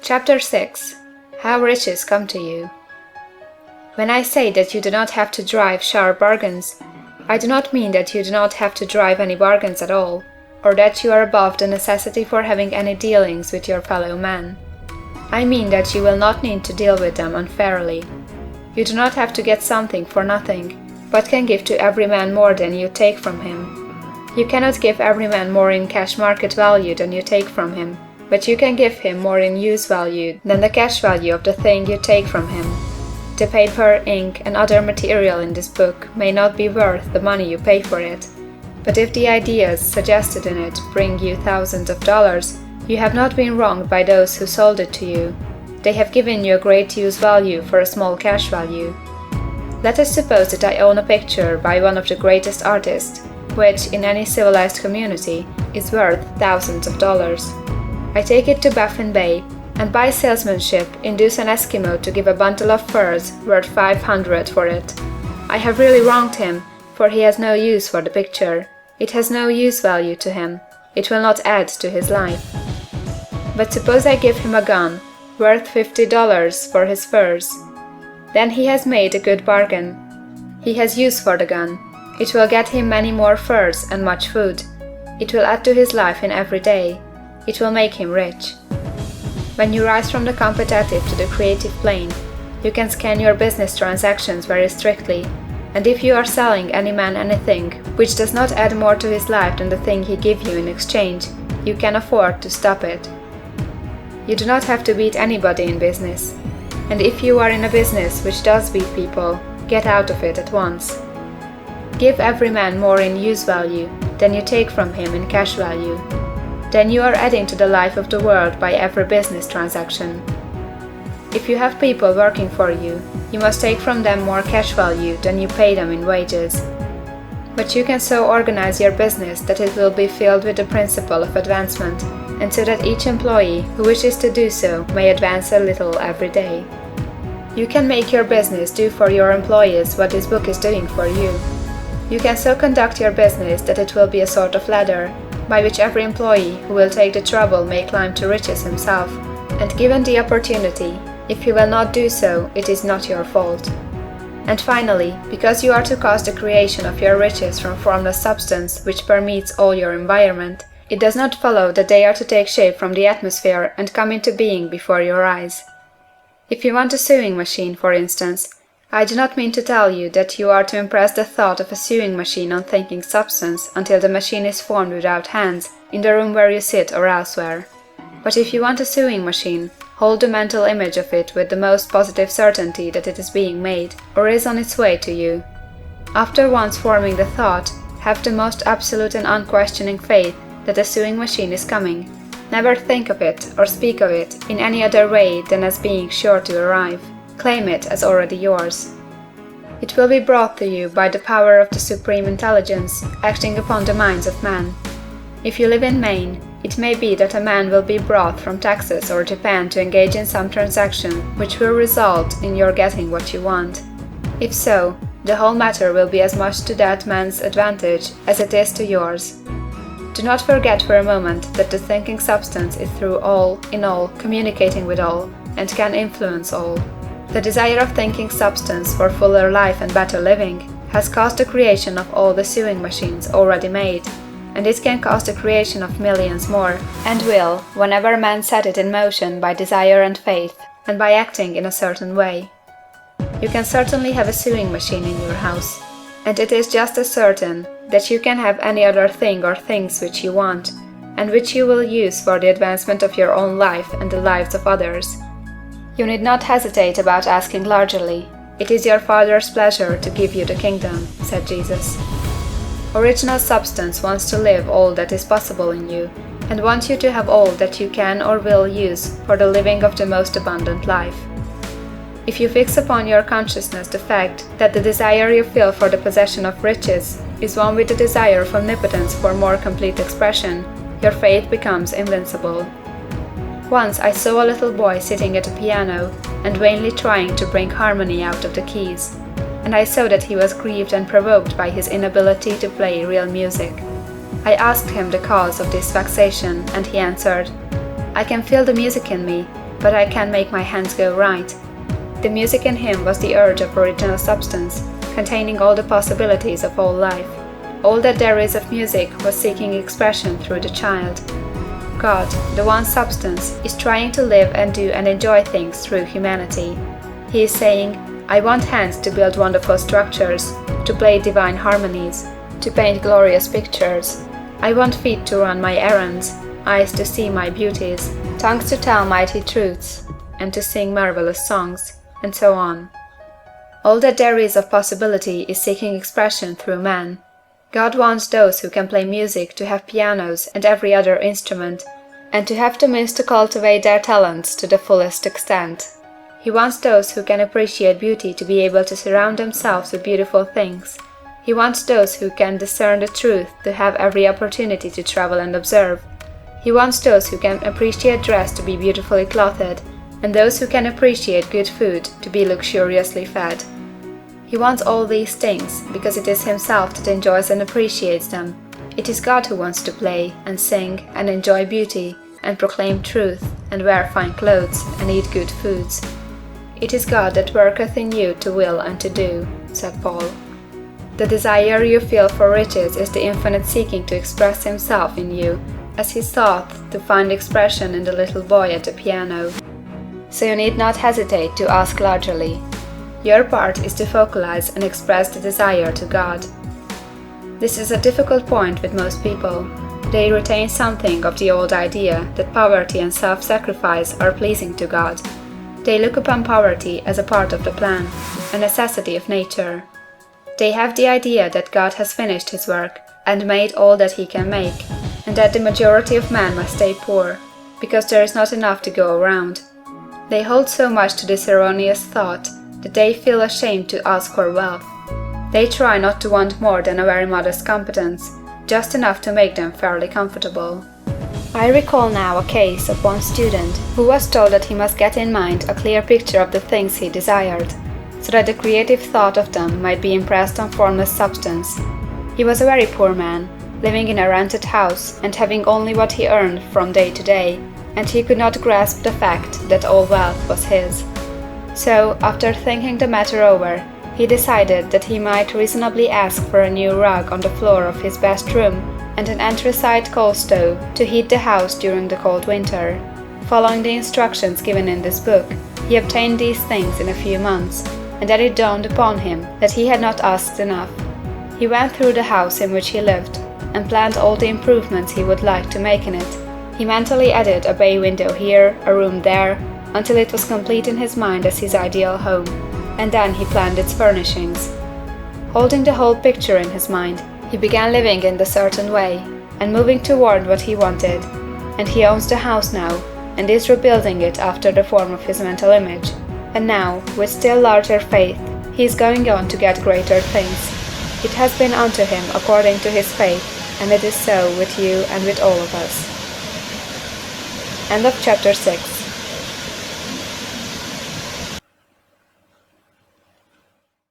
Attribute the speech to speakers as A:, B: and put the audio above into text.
A: Chapter 6. How Riches Come to You. When I say that you do not have to drive sharp bargains, I do not mean that you do not have to drive any bargains at all, or that you are above the necessity for having any dealings with your fellow men. I mean that you will not need to deal with them unfairly. You do not have to get something for nothing, but can give to every man more than you take from him. You cannot give every man more in cash market value than you take from him, but you can give him more in use value than the cash value of the thing you take from him. The paper, ink, and other material in this book may not be worth the money you pay for it, but if the ideas suggested in it bring you thousands of dollars, you have not been wronged by those who sold it to you. They have given you a great use value for a small cash value. Let us suppose that I own a picture by one of the greatest artists, which, in any civilized community, is worth thousands of dollars. I take it to Baffin Bay, and by salesmanship induce an Eskimo to give a bundle of furs worth $500 for it. I have really wronged him, for he has no use for the picture. It has no use value to him. It will not add to his life. But suppose I give him a gun, worth $50 for his furs. Then he has made a good bargain. He has use for the gun. It will get him many more furs and much food. It will add to his life in every day. It will make him rich. When you rise from the competitive to the creative plane, you can scan your business transactions very strictly, and if you are selling any man anything which does not add more to his life than the thing he gives you in exchange, you can afford to stop it. You do not have to beat anybody in business, and if you are in a business which does beat people, get out of it at once. Give every man more in use value than you take from him in cash value. Then you are adding to the life of the world by every business transaction. If you have people working for you, you must take from them more cash value than you pay them in wages. But you can so organize your business that it will be filled with the principle of advancement, and so that each employee who wishes to do so may advance a little every day. You can make your business do for your employees what this book is doing for you. You can so conduct your business that it will be a sort of ladder, by which every employee who will take the trouble may climb to riches himself, and given the opportunity, if he will not do so, it is not your fault. And finally, because you are to cause the creation of your riches from formless substance which permeates all your environment, it does not follow that they are to take shape from the atmosphere and come into being before your eyes. If you want a sewing machine, for instance, I do not mean to tell you that you are to impress the thought of a sewing machine on thinking substance until the machine is formed without hands, in the room where you sit or elsewhere. But if you want a sewing machine, hold the mental image of it with the most positive certainty that it is being made, or is on its way to you. After once forming the thought, have the most absolute and unquestioning faith that a sewing machine is coming. Never think of it or speak of it in any other way than as being sure to arrive. Claim it as already yours. It will be brought to you by the power of the Supreme Intelligence acting upon the minds of men. If you live in Maine, it may be that a man will be brought from Texas or Japan to engage in some transaction which will result in your getting what you want. If so, the whole matter will be as much to that man's advantage as it is to yours. Do not forget for a moment that the thinking substance is through all, in all, communicating with all, and can influence all. The desire of thinking substance for fuller life and better living has caused the creation of all the sewing machines already made, and it can cause the creation of millions more, and will, whenever man set it in motion by desire and faith, and by acting in a certain way. You can certainly have a sewing machine in your house, and it is just as certain that you can have any other thing or things which you want, and which you will use for the advancement of your own life and the lives of others. You need not hesitate about asking largely. It is your Father's pleasure to give you the kingdom, said Jesus. Original substance wants to live all that is possible in you, and wants you to have all that you can or will use for the living of the most abundant life. If you fix upon your consciousness the fact that the desire you feel for the possession of riches is one with the desire of omnipotence for more complete expression, your faith becomes invincible. Once I saw a little boy sitting at a piano and vainly trying to bring harmony out of the keys, and I saw that he was grieved and provoked by his inability to play real music. I asked him the cause of this vexation, and he answered, "I can feel the music in me, but I can make my hands go right. The music in him was the urge of original substance, containing all the possibilities of all life. All that there is of music was seeking expression through the child. God, the one substance, is trying to live and do and enjoy things through humanity. He is saying, I want hands to build wonderful structures, to play divine harmonies, to paint glorious pictures. I want feet to run my errands, eyes to see my beauties, tongues to tell mighty truths, and to sing marvelous songs, and so on. All that there is of possibility is seeking expression through man. God wants those who can play music to have pianos and every other instrument, and to have the means to cultivate their talents to the fullest extent. He wants those who can appreciate beauty to be able to surround themselves with beautiful things. He wants those who can discern the truth to have every opportunity to travel and observe. He wants those who can appreciate dress to be beautifully clothed, and those who can appreciate good food to be luxuriously fed. He wants all these things because it is himself that enjoys and appreciates them. It is God who wants to play and sing and enjoy beauty and proclaim truth and wear fine clothes and eat good foods. It is God that worketh in you to will and to do, said Paul. The desire you feel for riches is the infinite seeking to express himself in you, as he sought to find expression in the little boy at the piano. So you need not hesitate to ask largely. Your part is to focalize and express the desire to God. This is a difficult point with most people. They retain something of the old idea that poverty and self-sacrifice are pleasing to God. They look upon poverty as a part of the plan, a necessity of nature. They have the idea that God has finished his work and made all that he can make, and that the majority of men must stay poor, because there is not enough to go around. They hold so much to this erroneous thought that they feel ashamed to ask for wealth. They try not to want more than a very modest competence, just enough to make them fairly comfortable. I recall now a case of one student who was told that he must get in mind a clear picture of the things he desired, so that the creative thought of them might be impressed on formless substance. He was a very poor man, living in a rented house and having only what he earned from day to day, and he could not grasp the fact that all wealth was his. So, after thinking the matter over, he decided that he might reasonably ask for a new rug on the floor of his best room and an anthracite coal stove to heat the house during the cold winter. Following the instructions given in this book, he obtained these things in a few months, and then it dawned upon him that he had not asked enough. He went through the house in which he lived, and planned all the improvements he would like to make in it. He mentally added a bay window here, a room there, until it was complete in his mind as his ideal home, and then he planned its furnishings. Holding the whole picture in his mind, he began living in the certain way, and moving toward what he wanted, and he owns the house now, and is rebuilding it after the form of his mental image. And now, with still larger faith, he is going on to get greater things. It has been unto him according to his faith, and it is so with you and with all of us. End of chapter 6.